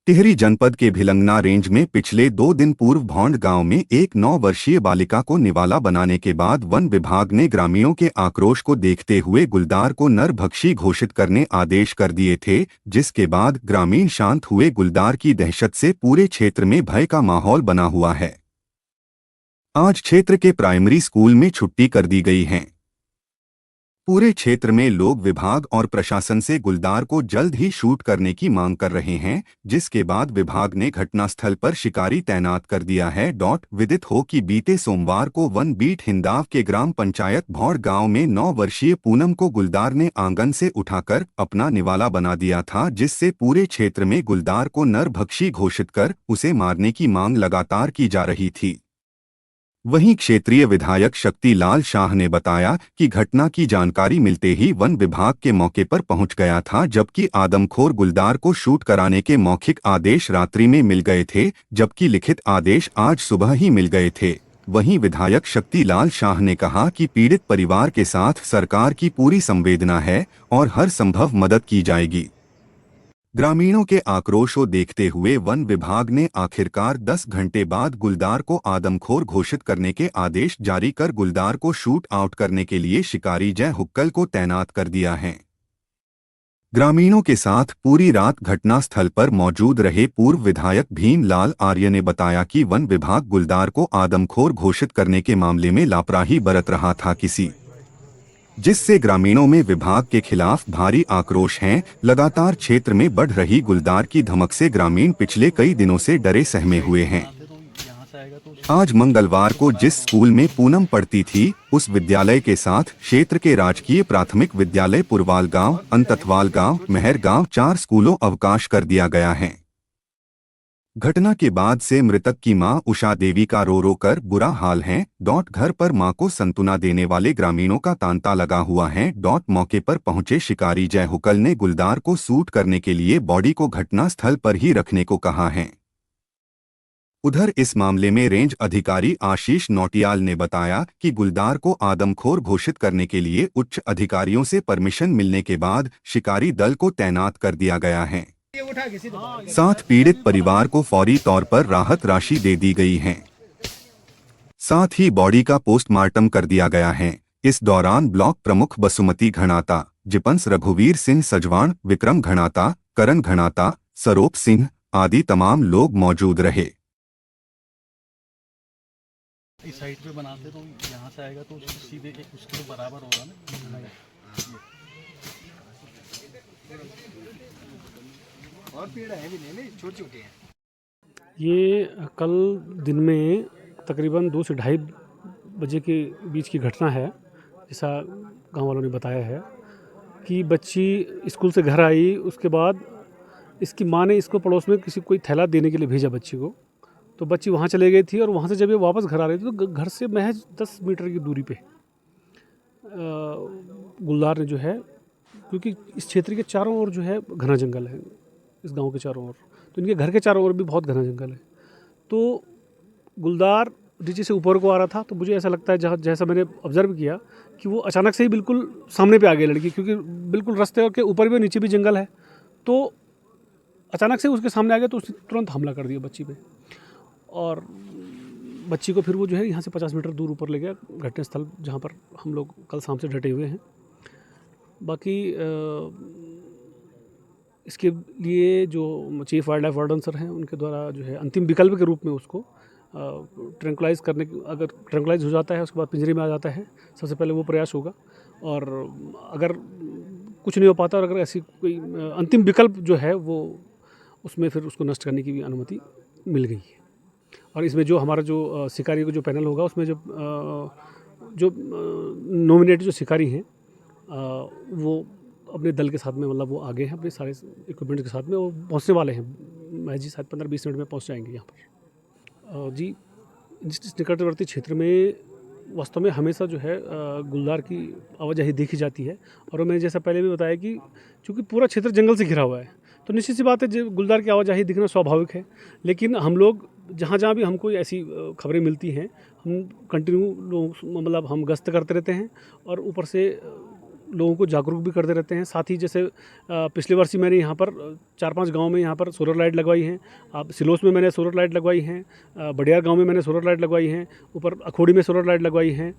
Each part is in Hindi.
टिहरी जनपद के भिलंगना रेंज में पिछले 2 दिन पूर्व भौंड गांव में एक 9 वर्षीय बालिका को निवाला बनाने के बाद वन विभाग ने ग्रामीणों के आक्रोश को देखते हुए गुलदार को नरभक्षी घोषित करने आदेश कर दिए थे, जिसके बाद ग्रामीण शांत हुए। गुलदार की दहशत से पूरे क्षेत्र में भय का माहौल बना हुआ है। आज क्षेत्र के प्राइमरी स्कूल में छुट्टी कर दी गई है। पूरे क्षेत्र में लोग विभाग और प्रशासन से गुलदार को जल्द ही शूट करने की मांग कर रहे हैं, जिसके बाद विभाग ने घटनास्थल पर शिकारी तैनात कर दिया है। विदित हो कि बीते सोमवार को वन बीट हिंदाव के ग्राम पंचायत भौड़ गांव में 9 वर्षीय पूनम को गुलदार ने आंगन से उठाकर अपना निवाला बना दिया था, जिससे पूरे क्षेत्र में गुलदार को नरभक्षी घोषित कर उसे मारने की मांग लगातार की जा रही थी। वहीं क्षेत्रीय विधायक शक्तिलाल शाह ने बताया कि घटना की जानकारी मिलते ही वन विभाग के मौके पर पहुंच गया था, जबकि आदमखोर गुलदार को शूट कराने के मौखिक आदेश रात्रि में मिल गए थे, जबकि लिखित आदेश आज सुबह ही मिल गए थे। वहीं विधायक शक्तिलाल शाह ने कहा कि पीड़ित परिवार के साथ सरकार की पूरी संवेदना है और हर संभव मदद की जाएगी। ग्रामीणों के आक्रोश को देखते हुए वन विभाग ने आखिरकार 10 घंटे बाद गुलदार को आदमखोर घोषित करने के आदेश जारी कर गुलदार को शूट आउट करने के लिए शिकारी जय हुक्कल को तैनात कर दिया है। ग्रामीणों के साथ पूरी रात घटनास्थल पर मौजूद रहे पूर्व विधायक भीमलाल आर्य ने बताया कि वन विभाग गुलदार को आदमखोर घोषित करने के मामले में लापरवाही बरत रहा था, जिससे ग्रामीणों में विभाग के खिलाफ भारी आक्रोश है। लगातार क्षेत्र में बढ़ रही गुलदार की धमक से ग्रामीण पिछले कई दिनों से डरे सहमे हुए हैं। आज मंगलवार को जिस स्कूल में पूनम पढ़ती थी, उस विद्यालय के साथ क्षेत्र के राजकीय प्राथमिक विद्यालय पुरवाल गांव, अंतथवाल गांव, मेहर गांव 4 स्कूलों अवकाश कर दिया गया है। घटना के बाद से मृतक की मां उषा देवी का रो कर बुरा हाल है। घर पर मां को संतुना देने वाले ग्रामीणों का तांता लगा हुआ है। मौके पर पहुंचे शिकारी जय हुक्कल ने गुलदार को शूट करने के लिए बॉडी को घटनास्थल पर ही रखने को कहा है। उधर इस मामले में रेंज अधिकारी आशीष नौटियाल ने बताया कि गुलदार को आदमखोर घोषित करने के लिए उच्च अधिकारियों से परमिशन मिलने के बाद शिकारी दल को तैनात कर दिया गया है। साथ पीड़ित परिवार को फौरी तौर पर राहत राशि दे दी गई है। साथ ही बॉडी का पोस्टमार्टम कर दिया गया है। इस दौरान ब्लॉक प्रमुख बसुमती घणाता, जिपंस रघुवीर सिंह सजवाण, विक्रम घणाता, करण घणाता, सरोप सिंह आदि तमाम लोग मौजूद रहे। इस साइड पे बनाते तो यहाँ से आएगा तो सीधे उसके बराबर होगा ना। और पेड़ है भी नहीं, छोटे-छोटे हैं। ये कल दिन में तकरीबन 2 से 2:30 बजे के बीच की घटना है। जैसा गांव वालों ने बताया है कि बच्ची स्कूल से घर आई, उसके बाद इसकी मां ने इसको पड़ोस में किसी कोई थैला देने के लिए भेजा बच्ची को। तो बच्ची वहाँ चले गई थी और वहाँ से जब ये वापस घर आ रही थी तो घर से महज 10 मीटर की दूरी पे गुलदार ने जो है, क्योंकि इस क्षेत्र के चारों ओर जो है घना जंगल है, इस गांव के चारों ओर, तो इनके घर के चारों ओर भी बहुत घना जंगल है। तो गुलदार नीचे से ऊपर को आ रहा था, तो मुझे ऐसा लगता है जैसा मैंने ऑब्जर्व किया कि वो अचानक से ही बिल्कुल सामने पे आ गई लड़की, क्योंकि बिल्कुल रास्ते के ऊपर भी नीचे भी जंगल है। तो अचानक से उसके सामने आ गया तो उसने तुरंत हमला कर दिया बच्ची पे, और बच्ची को फिर वो जो है यहाँ से 50 मीटर दूर ऊपर ले गया घटनास्थल, जहाँ पर हम लोग कल शाम से डटे हुए हैं। बाकी इसके लिए जो chief wild life warden sir हैं, उनके द्वारा जो है अंतिम विकल्प के रूप में उसको ट्रैंकुलाइज करने की, अगर ट्रैंकुलाइज हो जाता है उसके बाद पिंजरे में आ जाता है, सबसे पहले वो प्रयास होगा। और अगर कुछ नहीं हो पाता और अगर ऐसी कोई अंतिम विकल्प जो है वो, उसमें फिर उसको नष्ट करने की भी अनुमति मिल गई है। और इसमें जो हमारा जो शिकारी का जो पैनल होगा, उसमें जो नॉमिनेटेड जो शिकारी हैं वो अपने दल के साथ में, मतलब वो आगे हैं अपने सारे इक्विपमेंट के साथ में, वो पहुंचने वाले हैं। मैं जी शायद 15-20 मिनट में पहुंच जाएंगे यहाँ पर। जी, जिस निकटवर्ती क्षेत्र में वास्तव में हमेशा जो है गुलदार की आवाजाही देखी जाती है। और मैंने जैसा पहले भी बताया कि चूँकि पूरा क्षेत्र जंगल से घिरा हुआ है, तो निश्चित सी बात है गुलदार की आवाजाही दिखना स्वाभाविक है। लेकिन हम लोग जहाँ भी हमको ऐसी खबरें मिलती हैं, हम कंटिन्यू मतलब हम गश्त करते रहते हैं। और ऊपर से लोगों को जागरूक भी करते रहते हैं। साथ ही जैसे पिछले वर्ष ही मैंने यहाँ पर 4-5 गांव में यहाँ पर सोलर लाइट लगवाई हैं। अब सिलोस में मैंने सोलर लाइट लगवाई हैं, बडियार गांव में मैंने सोलर लाइट लगवाई हैं, ऊपर अखोड़ी में सोलर लाइट लगवाई हैं,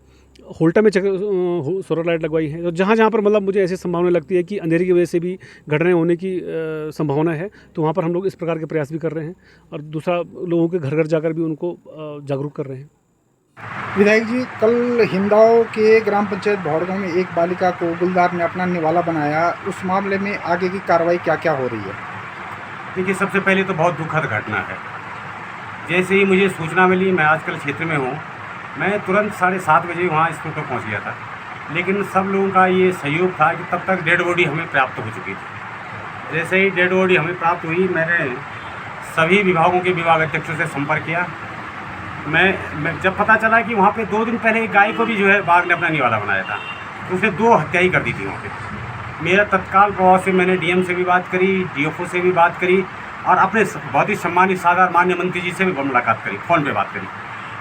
होल्टा में सोलर लाइट लगवाई है। तो जहाँ जहाँ पर मतलब मुझे ऐसी संभावना लगती है कि अंधेरे की वजह से भी घटनाएं होने की संभावना है, तो वहाँ पर हम लोग इस प्रकार के प्रयास भी कर रहे हैं और दूसरा लोगों के घर घर जाकर भी उनको जागरूक कर रहे हैं। विधायक जी, कल हिंदाओं के ग्राम पंचायत भौड़गांव में एक बालिका को गुलदार ने अपना निवाला बनाया, उस मामले में आगे की कार्रवाई क्या क्या हो रही है? देखिए, सबसे पहले तो बहुत दुखद घटना है। जैसे ही मुझे सूचना मिली, मैं आजकल क्षेत्र में हूँ, मैं तुरंत 7:30 बजे वहाँ स्कूल पर पहुँच गया था। लेकिन सब लोगों का ये सहयोग था कि तब तक डेड बॉडी हमें प्राप्त हो चुकी थी। जैसे ही डेड बॉडी हमें प्राप्त हुई, मैंने सभी विभागों के विभाग अध्यक्षों से संपर्क किया। मैं जब पता चला कि वहाँ पे 2 दिन पहले एक गाय को भी जो है बाघ ने अपना निवाला बनाया था, तो उसे 2 हत्या ही कर दी थी वहाँ पे। मेरा तत्काल प्रभाव से मैंने डीएम से भी बात करी, डीएफओ से भी बात करी और अपने बहुत ही सम्मानित साधारण माननीय मंत्री जी से भी मुलाकात करी, फ़ोन पे बात करी।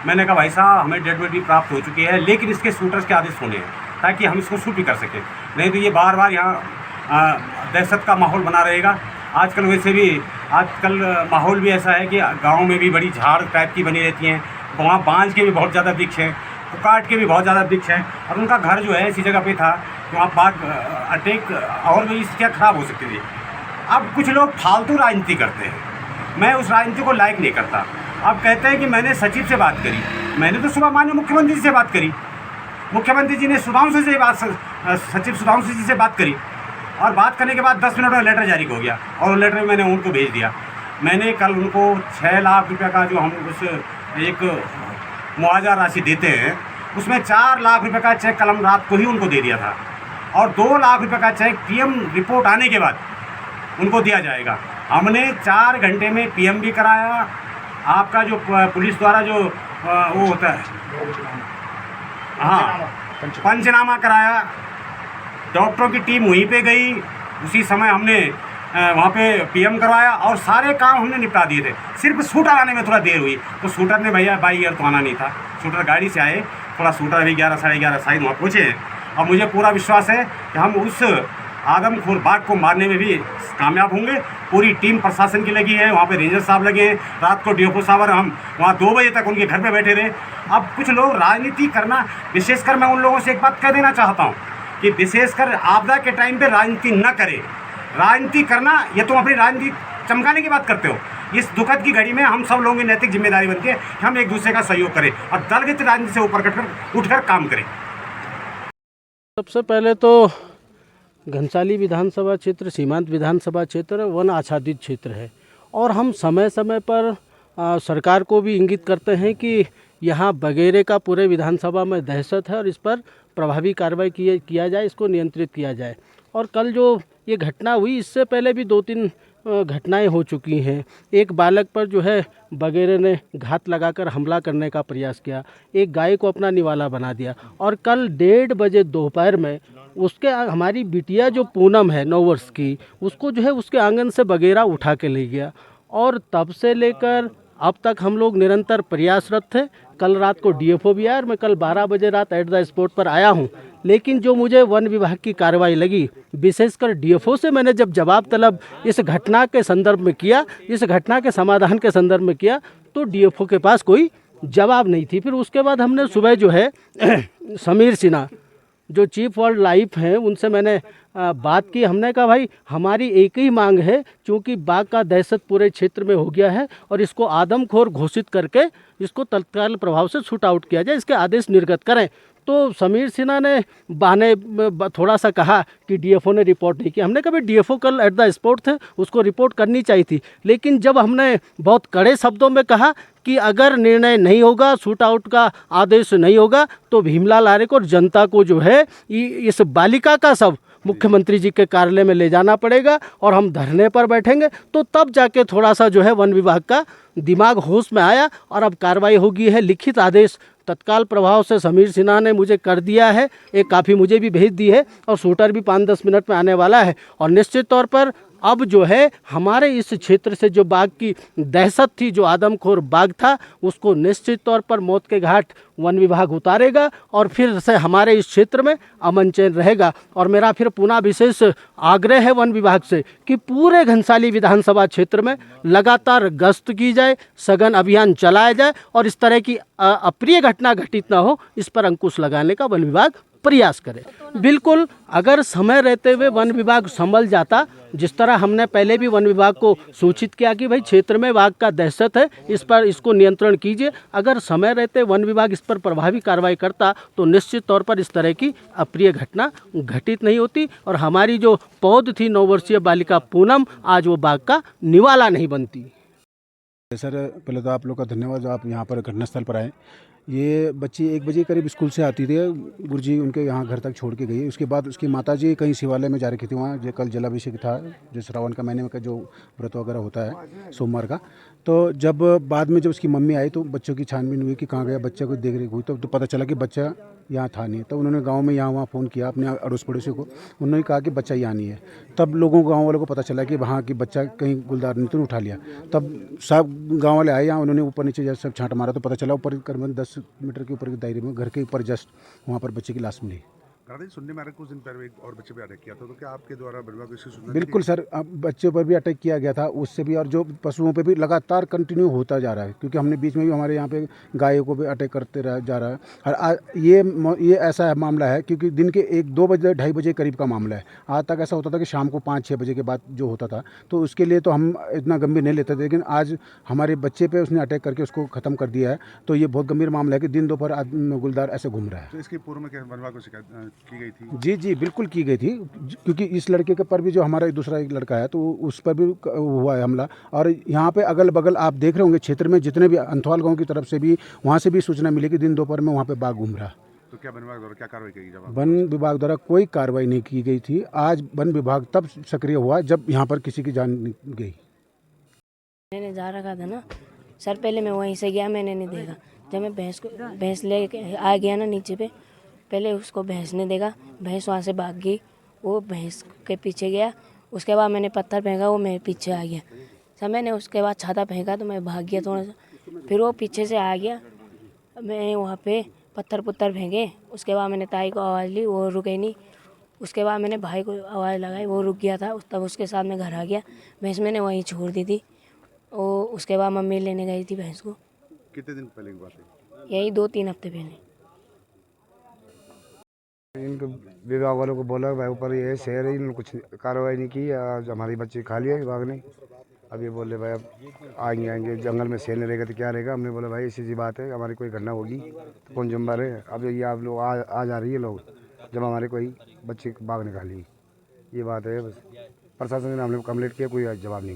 मैंने कहा, भाई साहब, हमें डेड बॉडी प्राप्त हो चुकी है, लेकिन इसके शूटर्स के आदेश होने हैं ताकि हम इसको शूट भी कर सकें, नहीं तो ये बार बार यहाँ दहशत का माहौल बना रहेगा। आजकल वैसे भी माहौल भी ऐसा है कि गाँव में भी बड़ी झाड़ टाइप की बनी रहती हैं, वहाँ बांझ के भी बहुत ज़्यादा वृक्ष हैं, पुकाट के भी बहुत ज़्यादा वृक्ष हैं, और उनका घर जो है ऐसी जगह पे था कि वहाँ बाघ अटैक और भी क्या ख़राब हो सकती थी। अब कुछ लोग फालतू राजनीति करते हैं, मैं उस राजनीति को लाइक नहीं करता। अब कहते हैं कि मैंने सचिव से बात करी, मैंने तो सुबह माननीय मुख्यमंत्री जी से बात करी, मुख्यमंत्री जी ने सुधांशु से सचिव सुधांशु जी से बात करी, और बात करने के बाद 10 मिनट में लेटर जारी हो गया और लेटर मैंने उनको भेज दिया। मैंने कल उनको 6 लाख रुपये का जो हम उस एक मुआवजा राशि देते हैं, उसमें 4 लाख रुपए का चेक कल हम रात को ही उनको दे दिया था, और 2 लाख रुपए का चेक पीएम रिपोर्ट आने के बाद उनको दिया जाएगा। हमने 4 घंटे में पीएम भी कराया, आपका जो पुलिस द्वारा जो वो होता है, हाँ, पंचनामा कराया, डॉक्टरों की टीम वहीं पे गई, उसी समय हमने वहाँ पे पीएम करवाया और सारे काम हमने निपटा दिए थे। सिर्फ शूटर आने में थोड़ा देर हुई, तो शूटर ने भैया बाई ईयर तो आना नहीं था, शूटर गाड़ी से आए, थोड़ा शूटर अभी 11 साढ़े 11 शायद वहाँ पहुँचे हैं। और मुझे पूरा विश्वास है कि हम उस आदमखोर बाघ को मारने में भी कामयाब होंगे। पूरी टीम प्रशासन की लगी है, वहाँ पे रेंजर साहब लगे हैं, रात को डीएफओ साहब और हम वहाँ 2 बजे तक उनके घर पे बैठे रहे। अब कुछ लोग राजनीति करना, विशेषकर मैं उन लोगों से एक बात कह देना चाहता हूँ कि विशेषकर आपदा के टाइम पे राजनीति न करें। राजनीति करना, ये तुम अपनी राजनीति चमकाने की बात करते हो। इस दुखद की घड़ी में हम सब लोगों की नैतिक जिम्मेदारी बनती है कि हम एक दूसरे का सहयोग करें और दलगत राजनीति से ऊपर उठकर काम करें। सबसे पहले तो घनसाली विधानसभा क्षेत्र सीमांत विधानसभा क्षेत्र वन आच्छादित क्षेत्र है, और हम समय समय पर सरकार को भी इंगित करते हैं कि यहाँ बगेरे का पूरे विधानसभा में दहशत है और इस पर प्रभावी कार्रवाई किया जाए, इसको नियंत्रित किया जाए। और कल जो ये घटना हुई, इससे पहले भी 2-3 घटनाएं हो चुकी हैं। एक बालक पर जो है बगेरे ने घात लगाकर हमला करने का प्रयास किया, एक गाय को अपना निवाला बना दिया, और कल 1:30 बजे दोपहर में उसके हमारी बिटिया जो पूनम है 9 वर्ष की, उसको जो है उसके आंगन से बगेरा उठा के ले गया। और तब से लेकर अब तक हम लोग निरंतर प्रयासरत थे। कल रात को डीएफओ भी आया और मैं कल 12 बजे रात एट द स्पॉट पर आया हूं। लेकिन जो मुझे वन विभाग की कार्रवाई लगी, विशेषकर डीएफओ से मैंने जब जवाब तलब इस घटना के संदर्भ में किया, इस घटना के समाधान के संदर्भ में किया, तो डीएफओ के पास कोई जवाब नहीं थी। फिर उसके बाद हमने सुबह जो है समीर सिन्हा जो चीफ वाइल्ड लाइफ हैं, उनसे मैंने बात की। हमने कहा, भाई हमारी एक ही मांग है, क्योंकि बाघ का दहशत पूरे क्षेत्र में हो गया है और इसको आदमखोर घोषित करके इसको तत्काल प्रभाव से शूट आउट किया जाए, इसके आदेश निर्गत करें। तो समीर सिन्हा ने बहाने थोड़ा सा कहा कि डीएफओ ने रिपोर्ट नहीं की। हमने कहा, भाई डीएफओ कल एट द स्पॉट थे, उसको रिपोर्ट करनी चाहिए थी। लेकिन जब हमने बहुत कड़े शब्दों में कहा कि अगर निर्णय नहीं होगा, शूट आउट का आदेश नहीं होगा, तो भीमलाल आर्य को और जनता को जो है इस बालिका का शव मुख्यमंत्री जी के कार्यालय में ले जाना पड़ेगा और हम धरने पर बैठेंगे। तो तब जाके थोड़ा सा जो है वन विभाग का दिमाग होश में आया और अब कार्रवाई होगी है। लिखित आदेश तत्काल प्रभाव से समीर सिन्हा ने मुझे कर दिया है, एक काफ़ी मुझे भी भेज दी है और शूटर भी 5-10 मिनट में आने वाला है। और निश्चित तौर पर अब जो है हमारे इस क्षेत्र से जो बाघ की दहशत थी, जो आदमखोर बाघ था, उसको निश्चित तौर पर मौत के घाट वन विभाग उतारेगा और फिर से हमारे इस क्षेत्र में अमन चैन रहेगा। और मेरा फिर पुनः विशेष आग्रह है वन विभाग से कि पूरे घनसाली विधानसभा क्षेत्र में लगातार गश्त की जाए, सघन अभियान चलाया जाए और इस तरह की अप्रिय घटना घटित ना हो, इस पर अंकुश लगाने का वन विभाग प्रयास करे। बिल्कुल, अगर समय रहते हुए वन विभाग संभल जाता, जिस तरह हमने पहले भी वन विभाग को सूचित किया कि भाई क्षेत्र में बाघ का दहशत है, इस पर इसको नियंत्रण कीजिए, अगर समय रहते वन विभाग इस पर प्रभावी कार्रवाई करता तो निश्चित तौर पर इस तरह की अप्रिय घटना घटित नहीं होती और हमारी जो पौध थी 9 वर्षीय बालिका पूनम, आज वो बाघ का निवाला नहीं बनती। सर, पहले तो आप लोग का धन्यवाद जो आप यहाँ पर घटनास्थल पर आए। ये बच्ची 1 बजे करीब स्कूल से आती थी, गुरुजी उनके यहाँ घर तक छोड़ के गई। उसके बाद उसकी माताजी कहीं शिवालय में जा रखी थी, वहाँ जो कल जलाभिषेक था, जो श्रावण का महीने में का जो व्रत वगैरह होता है सोमवार का। तो जब बाद में जब उसकी मम्मी आई तो बच्चों की छानबीन हुई कि कहाँ गया बच्चा, को देख रेख हुई तो पता चला कि बच्चा यहाँ था नहीं। तो उन्होंने गांव में यहाँ वहाँ फ़ोन किया अपने अड़ोस पड़ोसी को, उन्होंने कहा कि बच्चा यहाँ नहीं है। तब लोगों गांव वालों को पता चला कि वहाँ की बच्चा कहीं गुलदार ने तो उठा लिया। तब सब गांव वाले आए यहाँ, उन्होंने ऊपर नीचे जैसे सब छांट मारा तो पता चला ऊपर करीबन 10 मीटर के ऊपर के दायरे में घर के ऊपर जस्ट वहाँ पर बच्चे की लाश मिली। सुनने में आ रहा है कुछ दिन पहले एक और बच्चे पे अटैक किया था, तो क्या आपके द्वारा वन विभाग को इसकी सूचना बिल्कुल सर, अब बच्चों पर भी अटैक किया गया था, उससे भी, और जो पशुओं पे भी लगातार कंटिन्यू होता जा रहा है, क्योंकि हमने बीच में भी हमारे यहाँ पे गायों को भी अटैक करते जा रहा है। और ये ऐसा मामला है क्योंकि दिन के 1-2 बजे 2:30 बजे करीब का मामला है। आज तक ऐसा होता था कि शाम को 5-6 बजे के बाद जो होता था, तो उसके लिए तो हम इतना गंभीर नहीं लेते थे, लेकिन आज हमारे बच्चे पर उसने अटैक करके उसको ख़त्म कर दिया है। तो ये बहुत गंभीर मामला है कि दिन दोपहर गुलदार ऐसे घूम रहा है। तो इसके पूर्व में क्या वन विभाग को शिकायत की गई थी? जी बिल्कुल की गई थी, क्योंकि इस लड़के के पर भी जो हमारा दूसरा एक लड़का है तो उस पर भी हुआ है हमला। और यहाँ पे अगल बगल आप देख रहे होंगे क्षेत्र में जितने भी अंथवाल गांव की तरफ से भी, वहाँ से भी सूचना मिली कि दिन दोपहर में वहाँ पे बाघ घूम रहा। तो क्या वन विभाग द्वारा क्या कार्रवाई की गई? वन विभाग द्वारा कोई कार्रवाई नहीं की गई थी। आज वन विभाग तब सक्रिय हुआ जब यहाँ पर किसी की जान गई। मैंने जा रखा था ना सर, पहले मैं वहीं से गया, मैंने नहीं देखा। जब मैं भैंस ले आ गया ना नीचे पे, पहले उसको भैंस ने देखा, भैंस वहाँ से भाग गई, वो भैंस के पीछे गया। उसके बाद मैंने पत्थर फेंका, वो मेरे पीछे आ गया। सर मैंने उसके बाद छाता फेंका तो मैं भाग गया थोड़ा सा, फिर वो पीछे से आ गया। मैं वहाँ पे पत्थर फेंके, उसके बाद मैंने ताई को आवाज़ ली, वो रुके नहीं। उसके बाद मैंने भाई को आवाज़ लगाई, वो रुक गया था। तब उसके साथ मैं घर आ गया। भैंस मैंने वहीं छोड़ दी थी। और उसके बाद मम्मी लेने गई थी भैंस को। कितने दिन पहले की बात है? यही 2-3 हफ्ते पहले। इनके विभाग वालों को बोला भाई ऊपर ये शहर है, इन्होंने कुछ कार्रवाई नहीं की। आज हमारी बच्ची खा लिया विभाग ने। अब ये बोले भाई अब आएंगे जंगल में शेर नहीं रहेगा तो क्या रहेगा। हमने बोला भाई ऐसी सी बात है, हमारी कोई घटना होगी तो कौन जिम्मेदार है। अब ये आप लोग आ जा रही है लोग जब हमारे कोई बच्चे बाघ ने खा ली, ये बात है। बस प्रशासन ने हमने कंप्लेंट किया, कोई जवाब नहीं मिला।